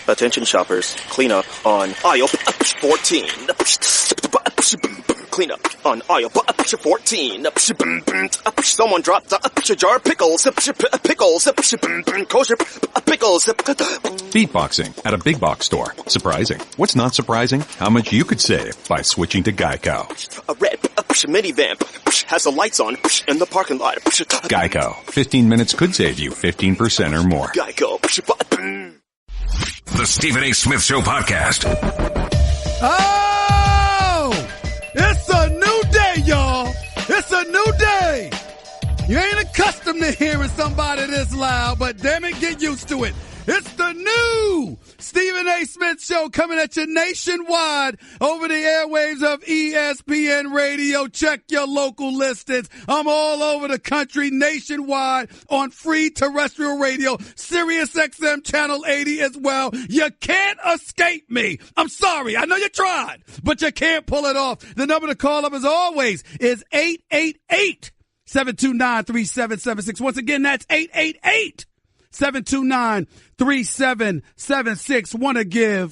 Attention shoppers, clean up on aisle 14. Clean up on aisle 14. Someone dropped a jar of pickles. Kosher pickles. Beatboxing at a big box store. Surprising. What's not surprising? How much you could save by switching to Geico. A red minivan has the lights on in the parking lot. Geico. 15 minutes could save you 15% or more. Geico. The Stephen A. Smith Show podcast. Oh! It's a new day, y'all. It's a new day. You ain't accustomed to hearing somebody this loud, but damn it, get used to it. It's the new Stephen A. Smith Show coming at you nationwide over the airwaves of ESPN Radio. Check your local listings. I'm all over the country nationwide on free terrestrial radio, Sirius XM Channel 80 as well. You can't escape me. I'm sorry. I know you tried, but you can't pull it off. The number to call up as always is 888-729-3776. Once again, that's 888-729-3776. Want to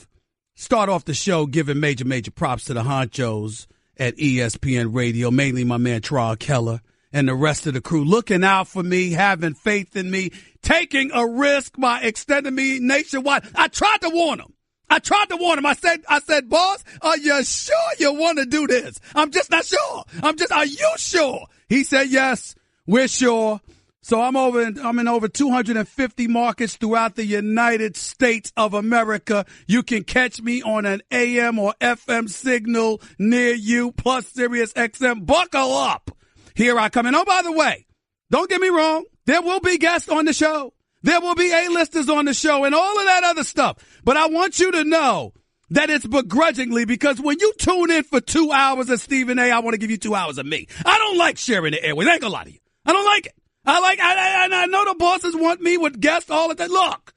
start off the show giving major props to the honchos at ESPN Radio, mainly my man Terrell Keller and the rest of the crew, looking out for me, having faith in me, taking a risk by extending me nationwide. I tried to warn him. I said, boss, are you sure you want to do this? I'm just not sure. Are you sure? He said, yes, we're sure. So I'm in over 250 markets throughout the United States of America. You can catch me on an AM or FM signal near you, plus Sirius XM. Buckle up. Here I come. And oh, by the way, don't get me wrong. There will be guests on the show. There will be A-listers on the show and all of that other stuff. But I want you to know that it's begrudgingly, because when you tune in for 2 hours of Stephen A., I want to give you 2 hours of me. I don't like sharing the airways. I ain't gonna lie to you. I don't like it. I know the bosses want me with guests all the time. Look,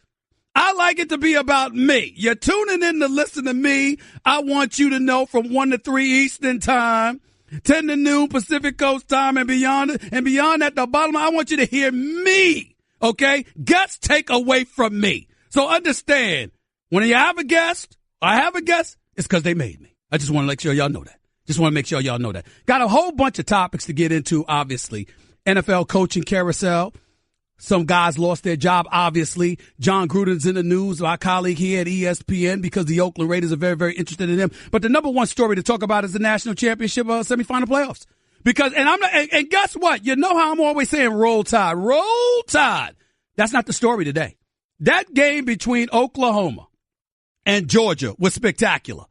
I like it to be about me. You're tuning in to listen to me. I want you to know from 1 to 3 Eastern time, 10 to noon Pacific Coast time, and beyond at the bottom, I want you to hear me. Okay? Guests take away from me. So understand, when you have a guest, it's because they made me. I just want to make sure y'all know that. Got a whole bunch of topics to get into, obviously. NFL coaching carousel. Some guys lost their job, obviously. John Gruden's in the news, our colleague here at ESPN, because the Oakland Raiders are very, very interested in him. But the number one story to talk about is the National Championship semifinal playoffs. Because, and guess what? You know how I'm always saying roll tide. Roll tide. That's not the story today. That game between Oklahoma and Georgia was spectacular.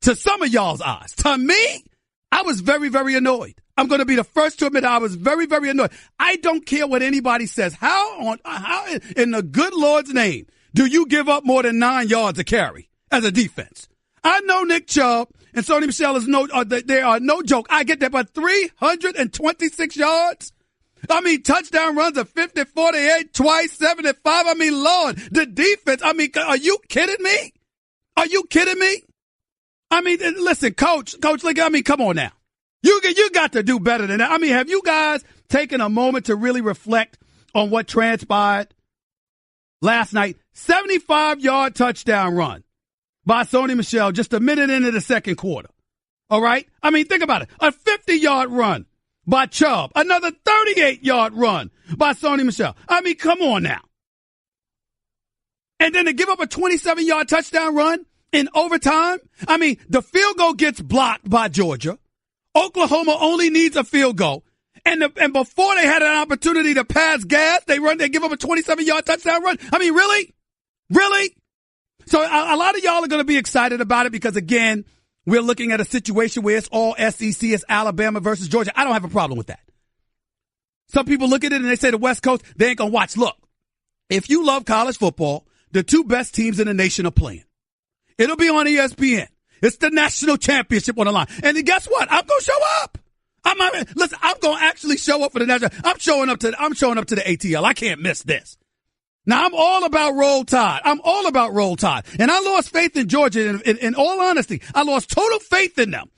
To some of y'all's eyes. To me, I was very, very annoyed. I'm going to be the first to admit I was very, very annoyed. I don't care what anybody says. How in the good Lord's name do you give up more than 9 yards a carry as a defense? I know Nick Chubb and Sony Michel they are no joke. I get that, but 326 yards? I mean, touchdown runs of 50, 48, twice, 75. I mean, Lord, the defense. I mean, are you kidding me? Are you kidding me? I mean, listen, coach, look, I mean, come on now. You got to do better than that. I mean, have you guys taken a moment to really reflect on what transpired last night? 75-yard touchdown run by Sony Michel just a minute into the second quarter. All right? I mean, think about it. A 50-yard run by Chubb. Another 38-yard run by Sony Michel. I mean, come on now. And then to give up a 27-yard touchdown run in overtime? I mean, the field goal gets blocked by Georgia. Oklahoma only needs a field goal. And before they had an opportunity to pass gas, they give up a 27-yard touchdown run. I mean, really? Really? So a lot of y'all are going to be excited about it because, again, we're looking at a situation where it's all SEC. It's Alabama versus Georgia. I don't have a problem with that. Some people look at it and they say the West Coast, they ain't going to watch. Look, if you love college football, the two best teams in the nation are playing. It'll be on ESPN. It's the national championship on the line. And then guess what? I'm going to show up. I'm going to actually show up for the national. I'm showing up to the ATL. I can't miss this. Now, I'm all about roll tide. And I lost faith in Georgia. In all honesty, I lost total faith in them.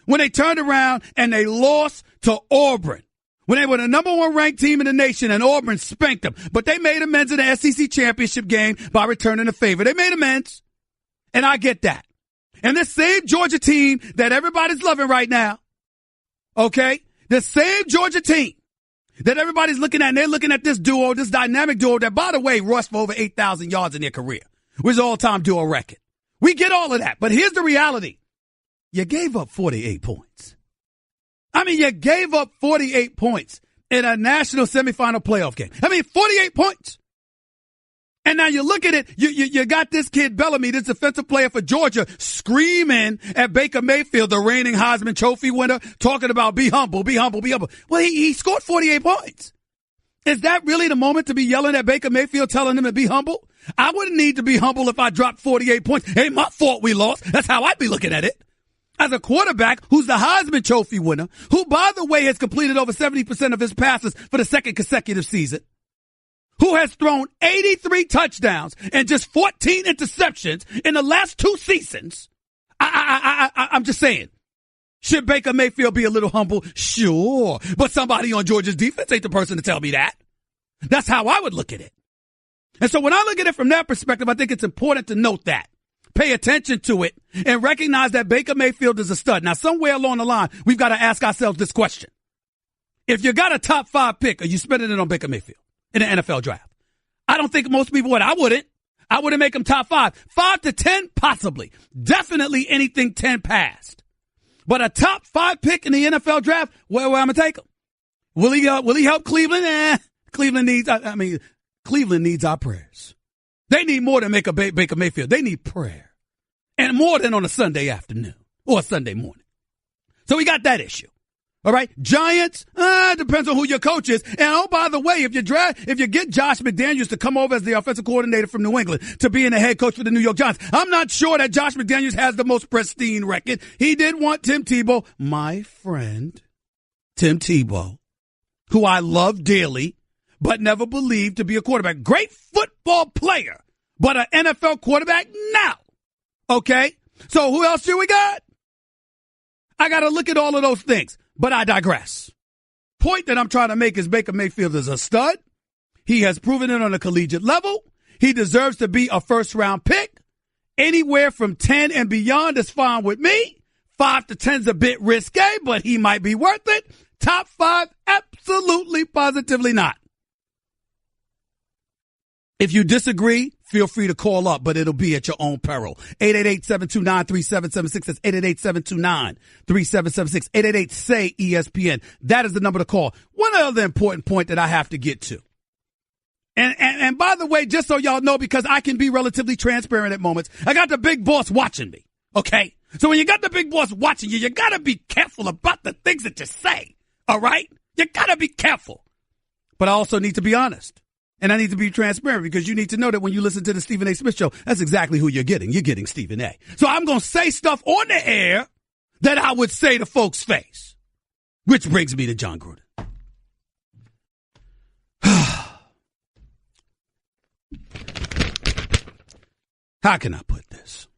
When they turned around and they lost to Auburn. when they were the number one ranked team in the nation and Auburn spanked them. But they made amends in the SEC championship game by returning the favor. They made amends. And I get that. And this same Georgia team that everybody's loving right now, okay, the same Georgia team that everybody's looking at, and they're looking at this duo, this dynamic duo that, by the way, rushed for over 8,000 yards in their career, which is an all-time duo record. We get all of that. But here's the reality. You gave up 48 points. I mean, you gave up 48 points in a national semifinal playoff game. I mean, 48 points. And now you look at it, you got this kid Bellamy, this defensive player for Georgia, screaming at Baker Mayfield, the reigning Heisman Trophy winner, talking about be humble, be humble, be humble. Well, he scored 48 points. Is that really the moment to be yelling at Baker Mayfield, telling him to be humble? I wouldn't need to be humble if I dropped 48 points. It ain't my fault we lost. That's how I'd be looking at it. As a quarterback who's the Heisman Trophy winner, who, by the way, has completed over 70% of his passes for the second consecutive season, who has thrown 83 touchdowns and just 14 interceptions in the last 2 seasons. I'm just saying, should Baker Mayfield be a little humble? Sure. But somebody on Georgia's defense ain't the person to tell me that. That's how I would look at it. And so when I look at it from that perspective, I think it's important to note that. Pay attention to it and recognize that Baker Mayfield is a stud. Now, somewhere along the line, we've got to ask ourselves this question. If you got a top 5 pick, are you spending it on Baker Mayfield in the NFL draft? I don't think most people would. I wouldn't. I wouldn't make him top 5. 5 to 10, possibly. Definitely anything 10 past. But a top 5 pick in the NFL draft, where I'm going to take him. Will he help Cleveland? Cleveland needs our prayers. They need more than make a Baker Mayfield. They need prayer. And more than on a Sunday afternoon or a Sunday morning. So we got that issue. All right. Giants, depends on who your coach is. And oh, by the way, if you get Josh McDaniels to come over as the offensive coordinator from New England to being the head coach for the New York Giants, I'm not sure that Josh McDaniels has the most pristine record. He did want Tim Tebow, my friend, Tim Tebow, who I love dearly, but never believed to be a quarterback. Great football player, but an NFL quarterback now. Okay? So who else do we got? I got to look at all of those things, but I digress. Point that I'm trying to make is Baker Mayfield is a stud. He has proven it on a collegiate level. He deserves to be a first-round pick. Anywhere from 10 and beyond is fine with me. 5 to 10 is a bit risque, but he might be worth it. Top 5, absolutely, positively not. If you disagree, feel free to call up, but it'll be at your own peril. 888-729-3776. That's 888-729-3776. 888-SAY-ESPN. That is the number to call. One other important point that I have to get to. And by the way, just so y'all know, because I can be relatively transparent at moments, I got the big boss watching me. Okay? So when you got the big boss watching you, you gotta be careful about the things that you say. All right? You gotta be careful. But I also need to be honest. And I need to be transparent because you need to know that when you listen to the Stephen A. Smith Show, that's exactly who you're getting. You're getting Stephen A. So I'm going to say stuff on the air that I would say to folks' face. Which brings me to John Gruden. How can I put this?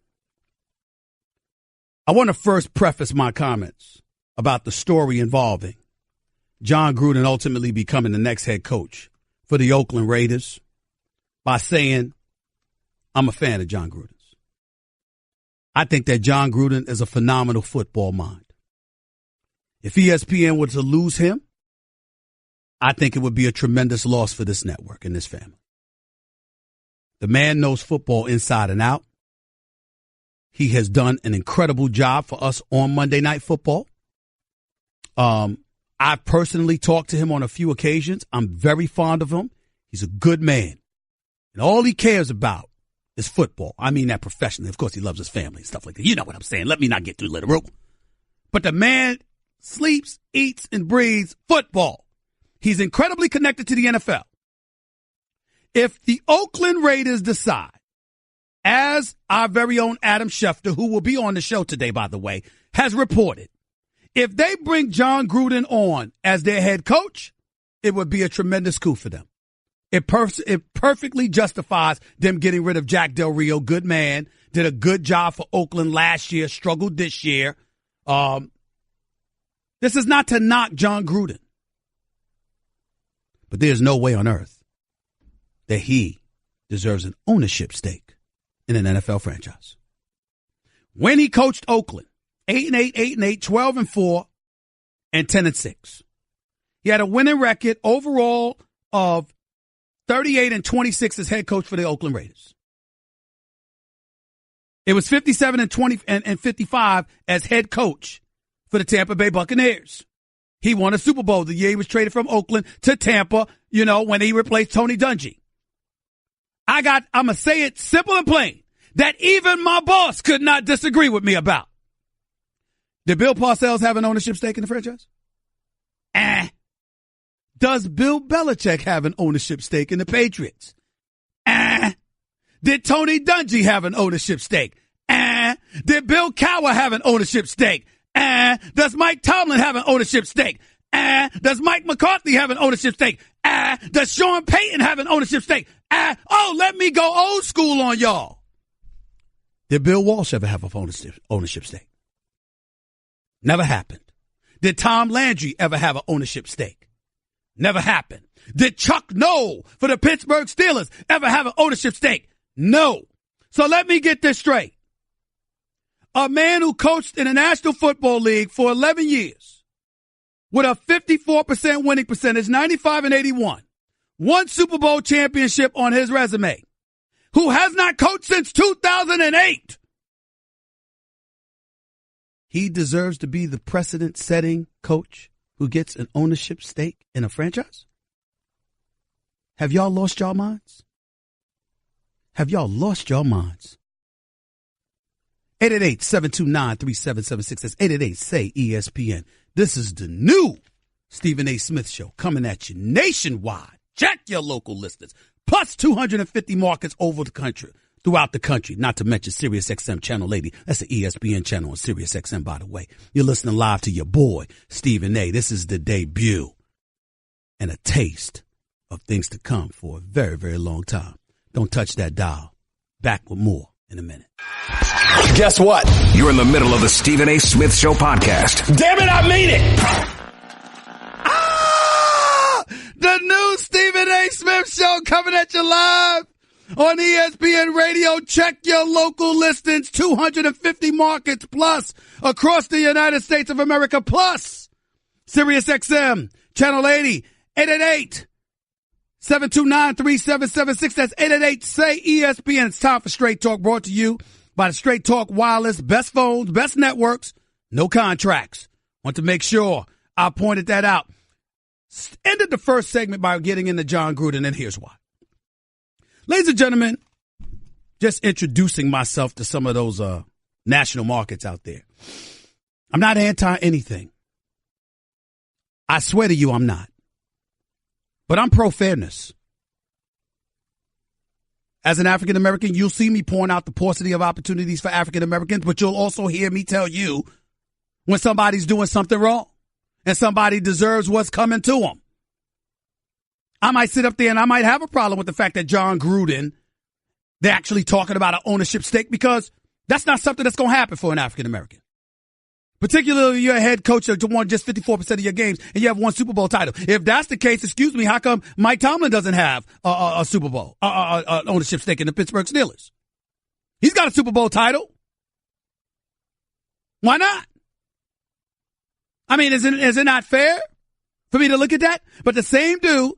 I want to first preface my comments about the story involving John Gruden ultimately becoming the next head coach for the Oakland Raiders by saying I'm a fan of John Gruden's. I think that John Gruden is a phenomenal football mind. If ESPN were to lose him, I think it would be a tremendous loss for this network and this family. The man knows football inside and out. He has done an incredible job for us on Monday Night Football. I've personally talked to him on a few occasions. I'm very fond of him. He's a good man. And all he cares about is football. I mean that professionally. Of course, he loves his family and stuff like that. You know what I'm saying. Let me not get too literal. But the man sleeps, eats, and breathes football. He's incredibly connected to the NFL. If the Oakland Raiders decide, as our very own Adam Schefter, who will be on the show today, by the way, has reported, if they bring John Gruden on as their head coach, it would be a tremendous coup for them. It perfectly justifies them getting rid of Jack Del Rio. Good man. Did a good job for Oakland last year. Struggled this year. This is not to knock John Gruden. But there's no way on earth that he deserves an ownership stake in an NFL franchise. When he coached Oakland, 8-8, 8-8, 12-4, and 10-6. He had a winning record overall of 38-26 as head coach for the Oakland Raiders. It was 57-20 and 55 as head coach for the Tampa Bay Buccaneers. He won a Super Bowl the year he was traded from Oakland to Tampa, when he replaced Tony Dungy. I'm going to say it simple and plain, that even my boss could not disagree with me about. Did Bill Parcells have an ownership stake in the franchise? Does Bill Belichick have an ownership stake in the Patriots? Did Tony Dungy have an ownership stake? Did Bill Cowher have an ownership stake? Does Mike Tomlin have an ownership stake? Does Mike McCarthy have an ownership stake? Does Sean Payton have an ownership stake? Let me go old school on y'all. Did Bill Walsh ever have an ownership stake? Never happened. Did Tom Landry ever have an ownership stake? Never happened. Did Chuck Noll for the Pittsburgh Steelers ever have an ownership stake? No. So let me get this straight. A man who coached in the National Football League for 11 years with a 54% winning percentage, 95-81, one Super Bowl championship on his resume, who has not coached since 2008. He deserves to be the precedent-setting coach who gets an ownership stake in a franchise? Have y'all lost your minds? Have y'all lost your minds? 888-729-3776. That's 888-SAY-ESPN. This is the new Stephen A. Smith Show coming at you nationwide. Check your local listings. Plus 250 markets over the country. Throughout the country, not to mention Sirius XM Channel 80. That's the ESPN channel on Sirius XM, by the way. You're listening live to your boy, Stephen A. This is the debut and a taste of things to come for a very, very long time. Don't touch that dial. Back with more in a minute. Guess what? You're in the middle of the Stephen A. Smith Show podcast. Damn it, I mean it! The new Stephen A. Smith Show coming at you live on ESPN Radio. Check your local listings. 250 markets plus across the United States of America, plus Sirius XM, Channel 80, 888-729-3776. That's 888-SAY-ESPN. It's time for Straight Talk, brought to you by the Straight Talk Wireless. Best phones, best networks, no contracts. Want to make sure I pointed that out. Ended the first segment by getting into John Gruden, and here's why. Ladies and gentlemen, just introducing myself to some of those national markets out there. I'm not anti-anything. I swear to you I'm not. But I'm pro-fairness. As an African-American, you'll see me point out the paucity of opportunities for African-Americans, but you'll also hear me tell you when somebody's doing something wrong and somebody deserves what's coming to them. I might sit up there and I might have a problem with the fact that John Gruden, they're actually talking about an ownership stake, because that's not something that's going to happen for an African-American. Particularly you're a head coach that won just 54% of your games and you have one Super Bowl title. If that's the case, excuse me, how come Mike Tomlin doesn't have a Super Bowl, ownership stake in the Pittsburgh Steelers? He's got a Super Bowl title. Why not? I mean, is it not fair for me to look at that? But the same dude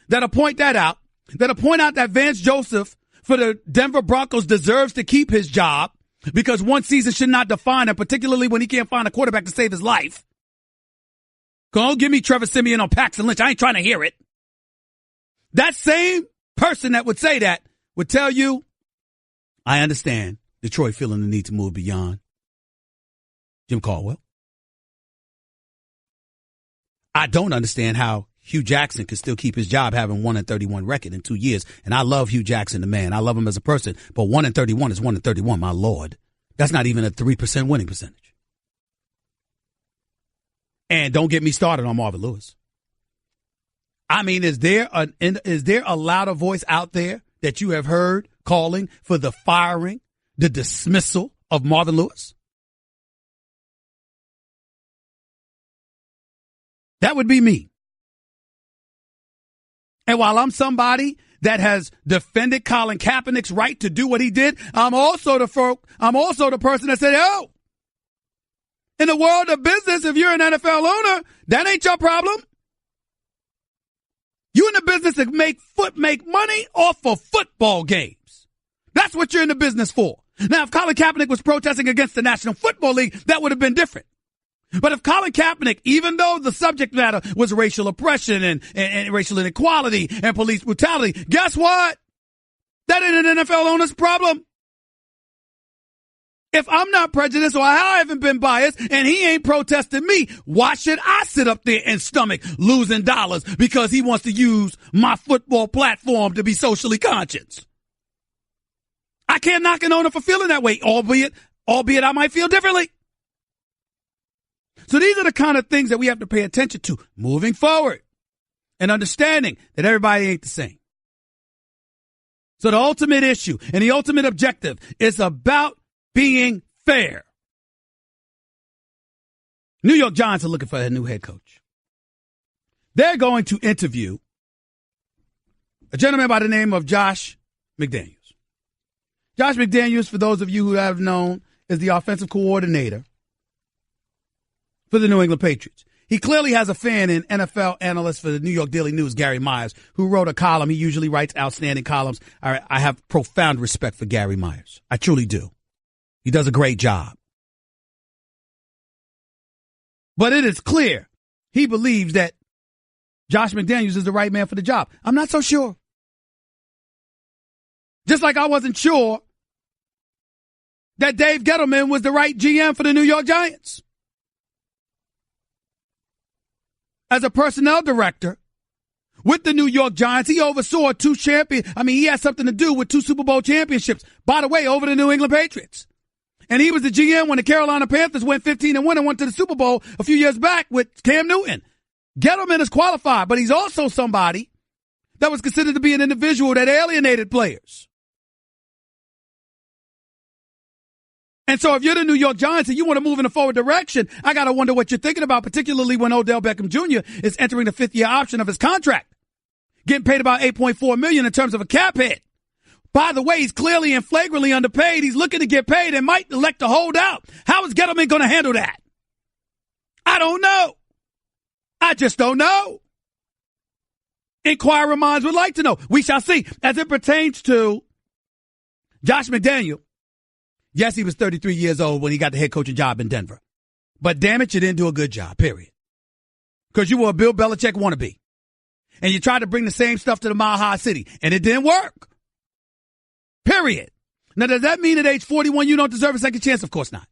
that'll point that out, that'll point out that Vance Joseph for the Denver Broncos deserves to keep his job because one season should not define him, particularly when he can't find a quarterback to save his life. Don't give me Trevor Siemian or Paxton Lynch. I ain't trying to hear it. That same person that would say that would tell you, I understand Detroit feeling the need to move beyond Jim Caldwell. I don't understand how Hugh Jackson could still keep his job having 1-31 record in 2 years. And I love Hugh Jackson, the man. I love him as a person. But 1-31 is 1-31, my Lord. That's not even a 3% winning percentage. And don't get me started on Marvin Lewis. I mean, is there a louder voice out there that you have heard calling for the firing, the dismissal of Marvin Lewis? That would be me. And while I'm somebody that has defended Colin Kaepernick's right to do what he did, I'm also the person that said, oh, in the world of business, if you're an NFL owner, that ain't your problem. You in the business to make money off of football games. That's what you're in the business for. Now, if Colin Kaepernick was protesting against the National Football League, that would have been different. But if Colin Kaepernick, even though the subject matter was racial oppression and racial inequality and police brutality, guess what? That ain't an NFL owner's problem. If I'm not prejudiced or I haven't been biased and he ain't protesting me, why should I sit up there and stomach losing dollars because he wants to use my football platform to be socially conscious? I can't knock an owner for feeling that way, albeit I might feel differently. So these are the kind of things that we have to pay attention to moving forward and understanding that everybody ain't the same. So the ultimate issue and the ultimate objective is about being fair. New York Giants are looking for a new head coach. They're going to interview a gentleman by the name of Josh McDaniels. Josh McDaniels, for those of you who have known, is the offensive coordinator for the New England Patriots. He clearly has a fan in NFL analyst for the New York Daily News, Gary Myers, who wrote a column. He usually writes outstanding columns. I have profound respect for Gary Myers. I truly do. He does a great job. But it is clear he believes that Josh McDaniels is the right man for the job. I'm not so sure. Just like I wasn't sure that Dave Gettleman was the right GM for the New York Giants. As a personnel director with the New York Giants, he oversaw he had something to do with 2 Super Bowl championships, by the way, over the New England Patriots. And he was the GM when the Carolina Panthers went 15-1 and went to the Super Bowl a few years back with Cam Newton. Gettleman is qualified, but he's also somebody that was considered to be an individual that alienated players. And so if you're the New York Giants and you want to move in a forward direction, I got to wonder what you're thinking about, particularly when Odell Beckham Jr. is entering the 5th-year option of his contract, getting paid about $8.4 million in terms of a cap hit. By the way, he's clearly and flagrantly underpaid. He's looking to get paid and might elect to hold out. How is Gettleman going to handle that? I don't know. I just don't know. Inquiring minds would like to know. We shall see. As it pertains to Josh McDaniel, yes, he was 33 years old when he got the head coaching job in Denver. But damn it, you didn't do a good job, period. Because you were a Bill Belichick wannabe. And you tried to bring the same stuff to the Mile High City, and it didn't work. Period. Now, does that mean at age 41 you don't deserve a second chance? Of course not.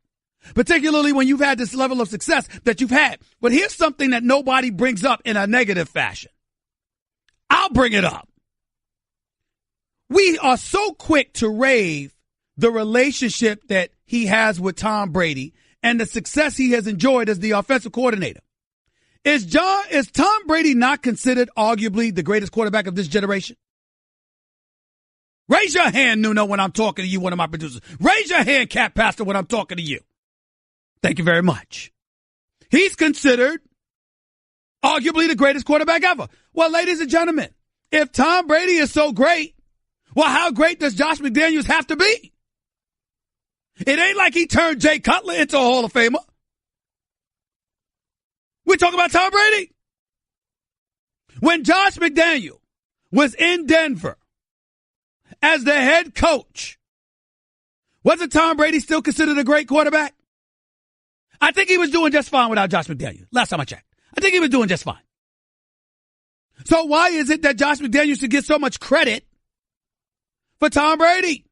Particularly when you've had this level of success that you've had. But here's something that nobody brings up in a negative fashion. I'll bring it up. We are so quick to rave the relationship that he has with Tom Brady and the success he has enjoyed as the offensive coordinator. Is Tom Brady not considered arguably the greatest quarterback of this generation? Raise your hand, Nuno, when I'm talking to you, one of my producers. Raise your hand, Cat Pastor, when I'm talking to you. Thank you very much. He's considered arguably the greatest quarterback ever. Well, ladies and gentlemen, if Tom Brady is so great, well, how great does Josh McDaniels have to be? It ain't like he turned Jay Cutler into a Hall of Famer. We're talking about Tom Brady. When Josh McDaniel was in Denver as the head coach, wasn't Tom Brady still considered a great quarterback? I think he was doing just fine without Josh McDaniels. Last time I checked. I think he was doing just fine. So why is it that Josh McDaniels should get so much credit for Tom Brady?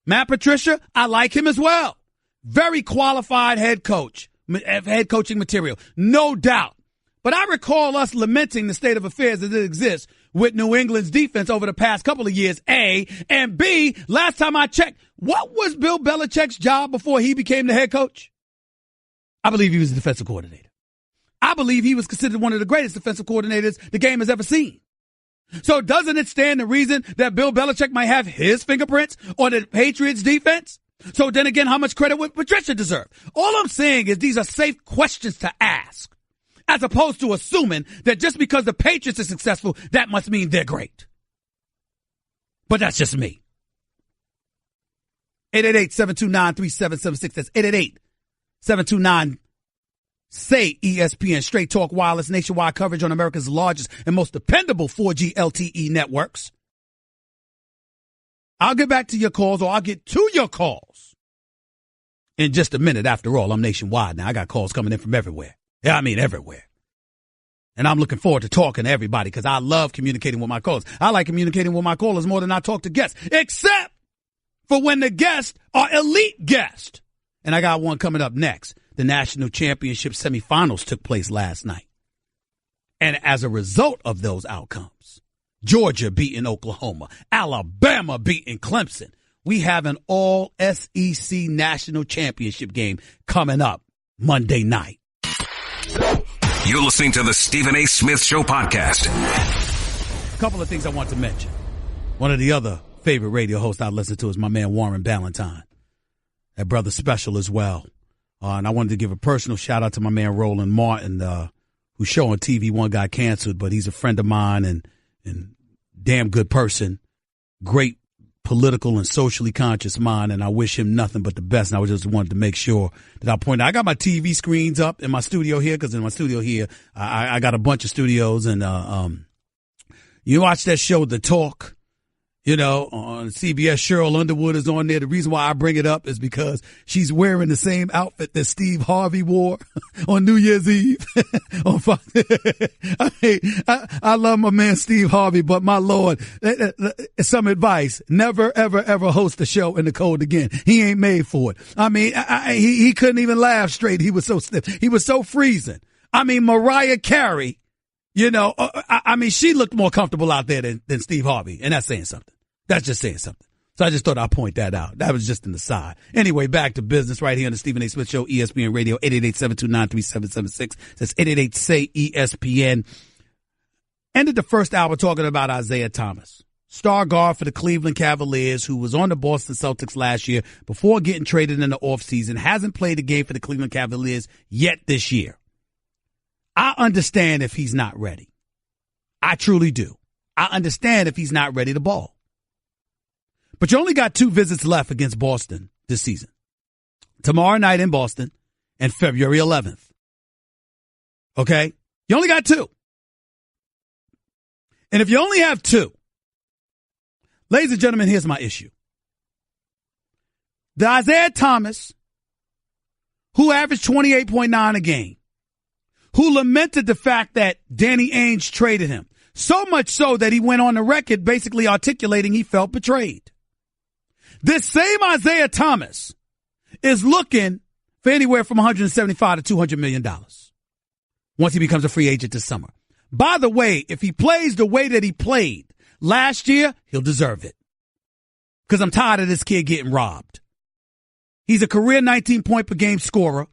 Matt Patricia, I like him as well. Very qualified head coach, head coaching material, no doubt. But I recall us lamenting the state of affairs as it exists with New England's defense over the past couple of years, A. And B, last time I checked, what was Bill Belichick's job before he became the head coach? I believe he was the defensive coordinator. I believe he was considered one of the greatest defensive coordinators the game has ever seen. So doesn't it stand to reason that Bill Belichick might have his fingerprints on the Patriots defense? So then again, how much credit would Patricia deserve? All I'm saying is these are safe questions to ask. as opposed to assuming that just because the Patriots are successful, that must mean they're great. But that's just me. 888-729-3776. That's 888-729-SAY-ESPN. Straight Talk Wireless, nationwide coverage on America's largest and most dependable 4G LTE networks. I'll get back to your calls, or I'll get to your calls in just a minute. After all, I'm nationwide now. I got calls coming in from everywhere. Yeah, I mean everywhere. And I'm looking forward to talking to everybody because I love communicating with my callers. I like communicating with my callers more than I talk to guests, except for when the guests are elite guests. And I got one coming up next. The National Championship Semifinals took place last night. And as a result of those outcomes, Georgia beating Oklahoma, Alabama beating Clemson, we have an all SEC National Championship game coming up Monday night. You're listening to the Stephen A. Smith Show podcast. A couple of things I want to mention. One of the other favorite radio hosts I listen to is my man Warren Ballantyne. That brother special as well. And I wanted to give a personal shout out to my man Roland Martin, whose show on TV One got canceled, but he's a friend of mine and damn good person. Great political and socially conscious mind, and I wish him nothing but the best. And I just wanted to make sure that I point out. I got my TV screens up in my studio here, because in my studio here, I got a bunch of studios, and you watch that show, The Talk, you know, on CBS. Cheryl Underwood is on there. The reason why I bring it up is because she's wearing the same outfit that Steve Harvey wore on New Year's Eve on Fox. I love my man Steve Harvey, but my Lord, some advice: never, ever, ever host a show in the cold again. He ain't made for it. I mean, he couldn't even laugh straight. He was so stiff. He was so freezing. I mean, Mariah Carey, you know, I mean, she looked more comfortable out there than Steve Harvey, and that's saying something. That's just saying something. So I just thought I'd point that out. That was just an aside. Anyway, back to business right here on the Stephen A. Smith Show, ESPN Radio, 888-729-3776. That's 888-SAY-ESPN. Ended the first hour talking about Isaiah Thomas, star guard for the Cleveland Cavaliers, who was on the Boston Celtics last year before getting traded in the offseason. Hasn't played a game for the Cleveland Cavaliers yet this year. I understand if he's not ready. I truly do. I understand if he's not ready to ball. But you only got 2 visits left against Boston this season. Tomorrow night in Boston and February 11th. Okay? You only got 2. And if you only have 2, ladies and gentlemen, here's my issue. The Isaiah Thomas, who averaged 28.9 a game, who lamented the fact that Danny Ainge traded him, so much so that he went on the record basically articulating he felt betrayed. This same Isaiah Thomas is looking for anywhere from $175 to $200 million once he becomes a free agent this summer. By the way, if he plays the way that he played last year, he'll deserve it. Because I'm tired of this kid getting robbed. He's a career 19-point per game scorer.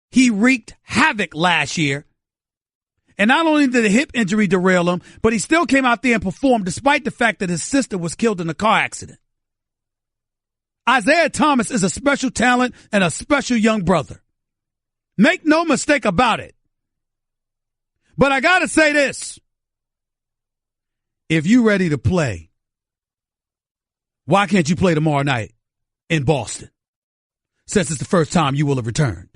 He wreaked havoc last year. And not only did a hip injury derail him, but he still came out there and performed despite the fact that his sister was killed in a car accident. Isaiah Thomas is a special talent and a special young brother. Make no mistake about it. But I got to say this. If you're ready to play, why can't you play tomorrow night in Boston? Since it's the first time you will have returned.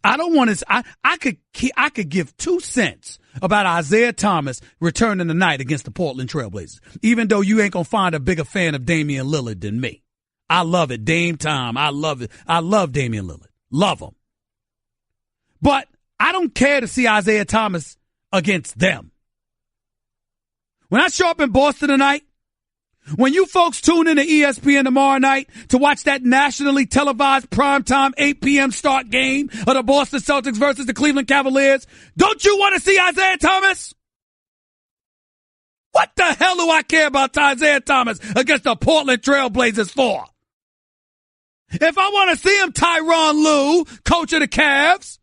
I don't want to. I could give 2 cents about Isaiah Thomas returning tonight against the Portland Trailblazers, even though you ain't gonna find a bigger fan of Damian Lillard than me. I love it, Dame time. I love it. I love Damian Lillard. Love him. But I don't care to see Isaiah Thomas against them. When I show up in Boston tonight, when you folks tune in to ESPN tomorrow night to watch that nationally televised primetime 8 p.m. start game of the Boston Celtics versus the Cleveland Cavaliers, don't you want to see Isaiah Thomas? What the hell do I care about Isaiah Thomas against the Portland Trailblazers for? If I want to see him, Tyronn Lue, coach of the Cavs,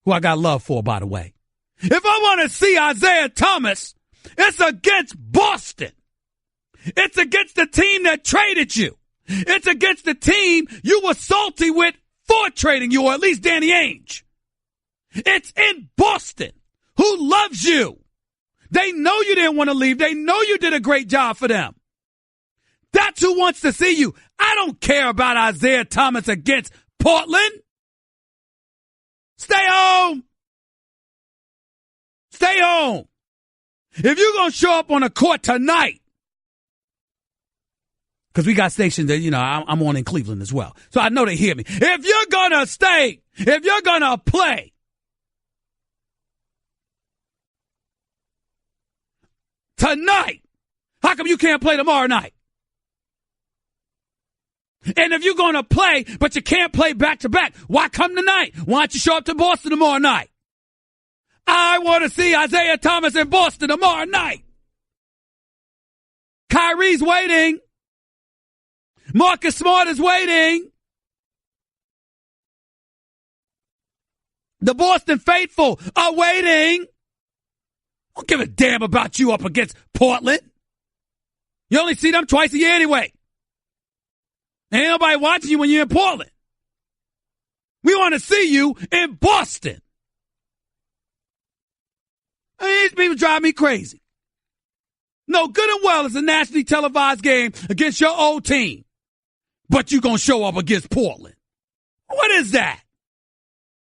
who I got love for, by the way. If I want to see Isaiah Thomas, it's against Boston. It's against the team that traded you. It's against the team you were salty with for trading you, or at least Danny Ainge. It's in Boston. Who loves you? They know you didn't want to leave. They know you did a great job for them. That's who wants to see you. I don't care about Isaiah Thomas against Portland. Stay home. Stay home. If you're going to show up on the court tonight, because we got stations that, I'm on in Cleveland as well. So I know they hear me. If you're going to stay, if you're going to play, tonight, how come you can't play tomorrow night? And if you're going to play, but you can't play back-to-back, why come tonight? Why don't you show up to Boston tomorrow night? I want to see Isaiah Thomas in Boston tomorrow night. Kyrie's waiting. Marcus Smart is waiting. The Boston faithful are waiting. Don't give a damn about you up against Portland. You only see them twice a year anyway. Ain't nobody watching you when you're in Portland. We want to see you in Boston. These people drive me crazy. No, good and well, it's a nationally televised game against your old team. But you're going to show up against Portland. What is that?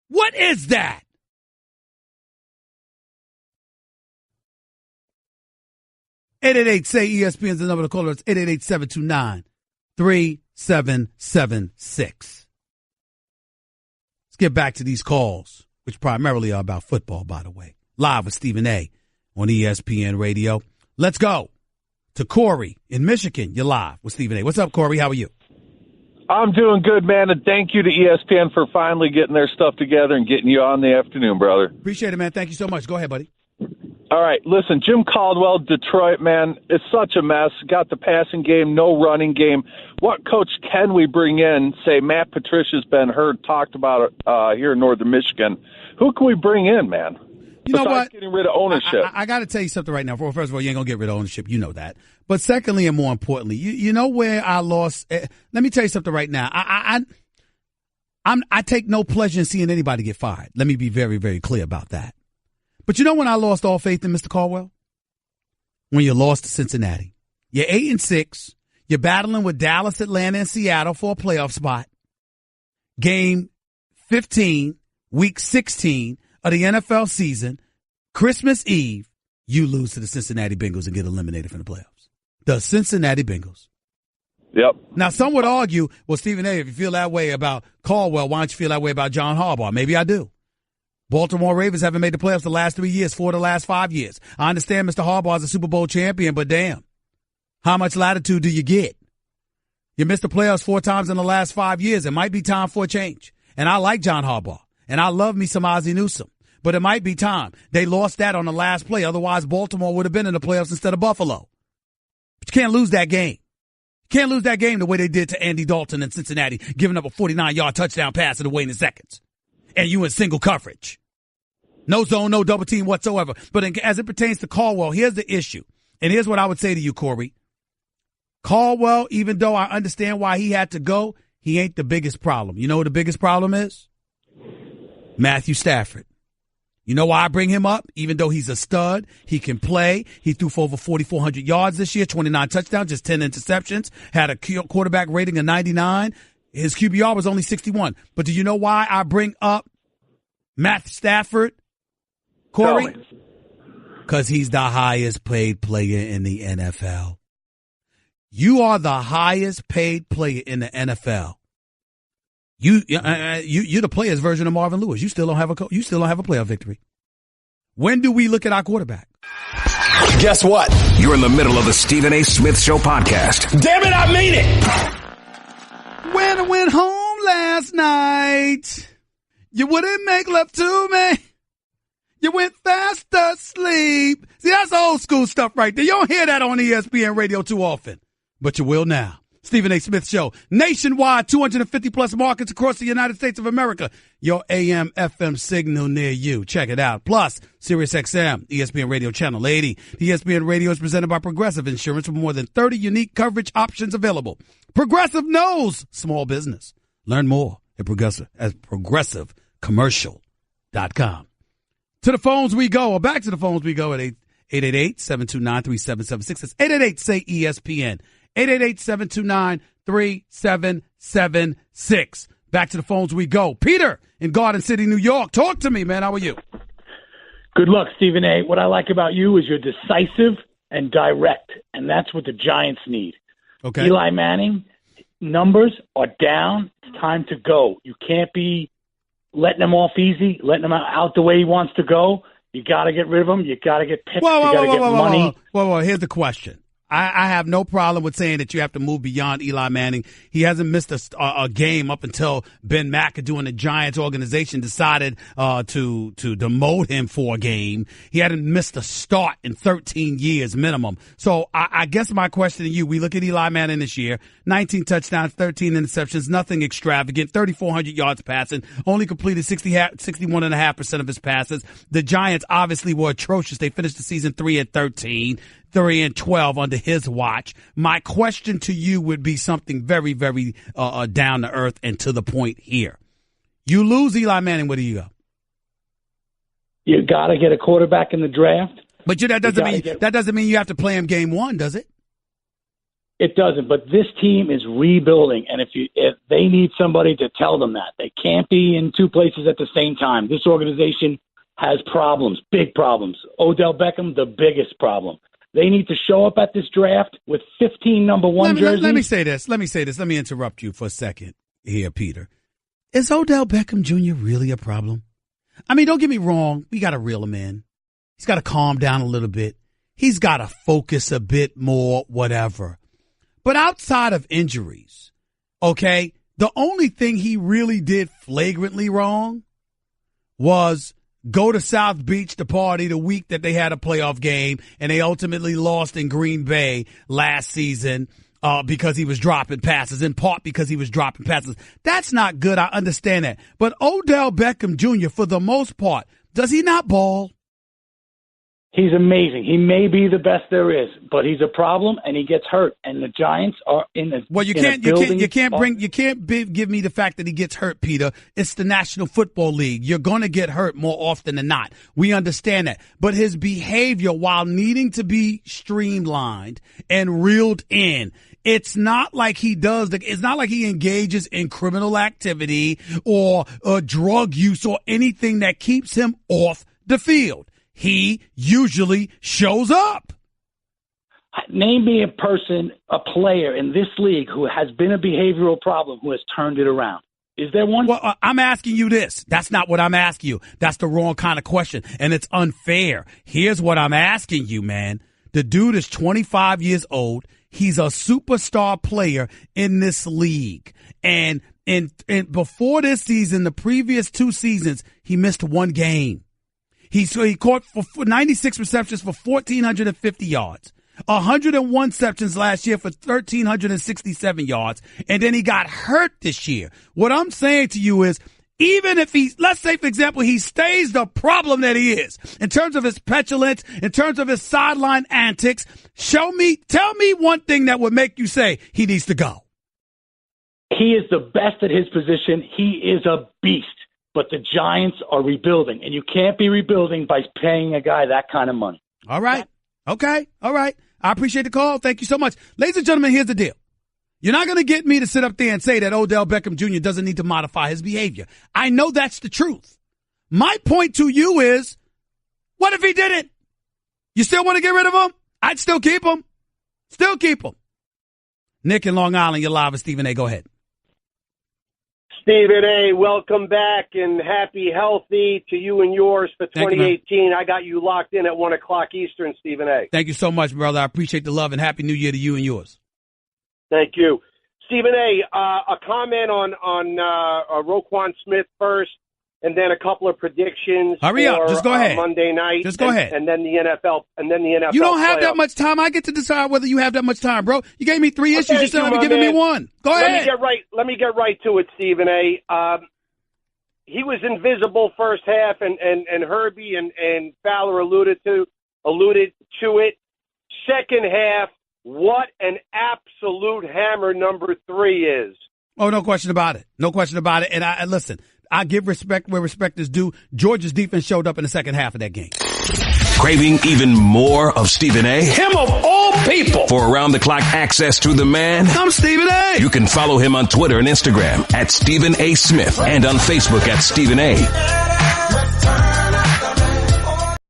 What is that? Say ESPN's the number to call. It's 888-729-3776. Let's get back to these calls, which primarily are about football, by the way. Live with Stephen A. on ESPN Radio. Let's go to Corey in Michigan. You're live with Stephen A. What's up, Corey? How are you? I'm doing good, man, and thank you to ESPN for finally getting their stuff together and getting you on the afternoon, brother. Appreciate it, man. Thank you so much. Go ahead, buddy. All right, listen, Jim Caldwell, Detroit, man, it's such a mess. Got the passing game, no running game. What coach can we bring in? Say Matt Patricia's been talked about here in Northern Michigan. Who can we bring in, man? You know what? Getting rid of ownership. I got to tell you something right now. First of all, you ain't going to get rid of ownership. You know that. But secondly, and more importantly, you know where I lost. Let me tell you something right now. I take no pleasure in seeing anybody get fired. Let me be very, very clear about that. But you know when I lost all faith in Mr. Caldwell? When you lost to Cincinnati. You're 8-6. You're battling with Dallas, Atlanta, and Seattle for a playoff spot. Game 15, week 16 of the NFL season, Christmas Eve, you lose to the Cincinnati Bengals and get eliminated from the playoffs. The Cincinnati Bengals. Yep. Now, some would argue, well, Stephen A., if you feel that way about Caldwell, why don't you feel that way about John Harbaugh? Maybe I do. Baltimore Ravens haven't made the playoffs the last 3 years, 4 of the last 5 years. I understand Mr. Harbaugh is a Super Bowl champion, but damn, how much latitude do you get? You missed the playoffs 4 times in the last 5 years. It might be time for a change. And I like John Harbaugh, and I love me some Ozzie Newsome, but it might be time. They lost that on the last play. Otherwise, Baltimore would have been in the playoffs instead of Buffalo. But you can't lose that game. You can't lose that game the way they did to Andy Dalton in Cincinnati, giving up a 49-yard touchdown pass in the waning seconds. And you in single coverage. No zone, no double team whatsoever. But as it pertains to Caldwell, here's the issue. And here's what I would say to you, Corey. Caldwell, even though I understand why he had to go, he ain't the biggest problem. You know what the biggest problem is? Matthew Stafford. You know why I bring him up? Even though he's a stud, he can play. He threw for over 4,400 yards this year, 29 touchdowns, just 10 interceptions, had a quarterback rating of 99. His QBR was only 61. But do you know why I bring up Matt Stafford, Corey? Because he's the highest paid player in the NFL. You are the highest paid player in the NFL. You're the player's version of Marvin Lewis. You still don't have a playoff victory. When do we look at our quarterback? Guess what? You're in the middle of the Stephen A. Smith Show podcast. Damn it, I mean it! When I went home last night, you wouldn't make love to me. You went fast asleep. See, that's old school stuff right there. You don't hear that on ESPN radio too often, but you will now. Stephen A. Smith Show. Nationwide, 250-plus markets across the United States of America. Your AM, FM signal near you. Check it out. Plus, Sirius XM, ESPN Radio Channel 80. The ESPN Radio is presented by Progressive Insurance with more than 30 unique coverage options available. Progressive knows small business. Learn more at progressivecommercial.com. To the phones we go, or back to the phones we go at 888-729-3776. That's 888-SAY-ESPN. 888-729-3776. Back to the phones we go. Peter in Garden City, New York. Talk to me, man. How are you? Good luck, Stephen A. What I like about you is you're decisive and direct, and that's what the Giants need. Okay. Eli Manning, numbers are down. It's time to go. You can't be letting him off easy, letting him out the way he wants to go. You got to get rid of him. You got to get picks. You got to get money. Whoa. Here's the question. I have no problem with saying that you have to move beyond Eli Manning. He hasn't missed a game up until Ben McAdoo and the Giants organization decided to demote him for a game. He hadn't missed a start in 13 years minimum. So I guess my question to you, we look at Eli Manning this year, 19 touchdowns, 13 interceptions, nothing extravagant, 3,400 yards passing, only completed 61.5% of his passes. The Giants obviously were atrocious. They finished the season 3-13. 3-12 under his watch. My question to you would be something very, very down to earth and to the point here. You lose Eli Manning, where do you go? You got to get a quarterback in the draft. But that doesn't mean you have to play him game one, does it? It doesn't. But this team is rebuilding, and if they need somebody to tell them that, they can't be in two places at the same time. This organization has problems, big problems. Odell Beckham, the biggest problem. They need to show up at this draft with 15 number one jerseys. Let me say this. Let me interrupt you for a second here, Peter. Is Odell Beckham Jr. really a problem? I mean, don't get me wrong. We got to reel him in. He's got to calm down a little bit. He's got to focus a bit more, whatever. But outside of injuries, okay, the only thing he really did flagrantly wrong was go to South Beach to party the week that they had a playoff game, and they ultimately lost in Green Bay last season because he was dropping passes, in part because he was dropping passes. That's not good. I understand that. But Odell Beckham Jr., for the most part, does he not ball? He's amazing. He may be the best there is, but he's a problem, and he gets hurt. And the Giants are in the well. You can't give me the fact that he gets hurt, Peter. It's the National Football League. You're going to get hurt more often than not. We understand that, but his behavior, while needing to be streamlined and reeled in, it's not like he does. It's not like he engages in criminal activity or drug use or anything that keeps him off the field. He usually shows up. Name me a person, a player in this league who has been a behavioral problem who has turned it around. Is there one? Well, I'm asking you this. That's not what I'm asking you. That's the wrong kind of question, and it's unfair. Here's what I'm asking you, man. The dude is 25 years old. He's a superstar player in this league. And before this season, the previous two seasons, he missed one game. He caught for 96 receptions for 1,450 yards, 101 receptions last year for 1,367 yards, and then he got hurt this year. What I'm saying to you is, even if let's say, for example, he stays the problem that he is, in terms of his petulance, in terms of his sideline antics, tell me one thing that would make you say he needs to go. He is the best at his position. He is a beast. But the Giants are rebuilding, and you can't be rebuilding by paying a guy that kind of money. All right. Okay. All right. I appreciate the call. Thank you so much. Ladies and gentlemen, here's the deal. You're not going to get me to sit up there and say that Odell Beckham Jr. doesn't need to modify his behavior. I know that's the truth. My point to you is, what if he didn't? You still want to get rid of him? I'd still keep him. Still keep him. Nick in Long Island, you're live with Stephen A. Go ahead. Stephen A., welcome back and happy, healthy to you and yours for 2018. I got you locked in at 1 o'clock Eastern, Stephen A. Thank you so much, brother. I appreciate the love, and Happy New Year to you and yours. Thank you. Stephen A., a comment on Roquan Smith first, and then a couple of predictions. Hurry up. Just go ahead. Monday night. Just go ahead. And then the NFL. You don't have that much time. I get to decide whether you have that much time, bro. You gave me three issues. You still haven't given me one. Go ahead. Let me get right to it, Stephen A. He was invisible first half, and Herbie and Fowler alluded to it. Second half, what an absolute hammer number 3 is. Oh, no question about it. No question about it. And listen, I give respect where respect is due. Georgia's defense showed up in the second half of that game. Craving even more of Stephen A? Him of all people. For around-the-clock access to the man, I'm Stephen A. You can follow him on Twitter and Instagram at Stephen A. Smith and on Facebook at Stephen A.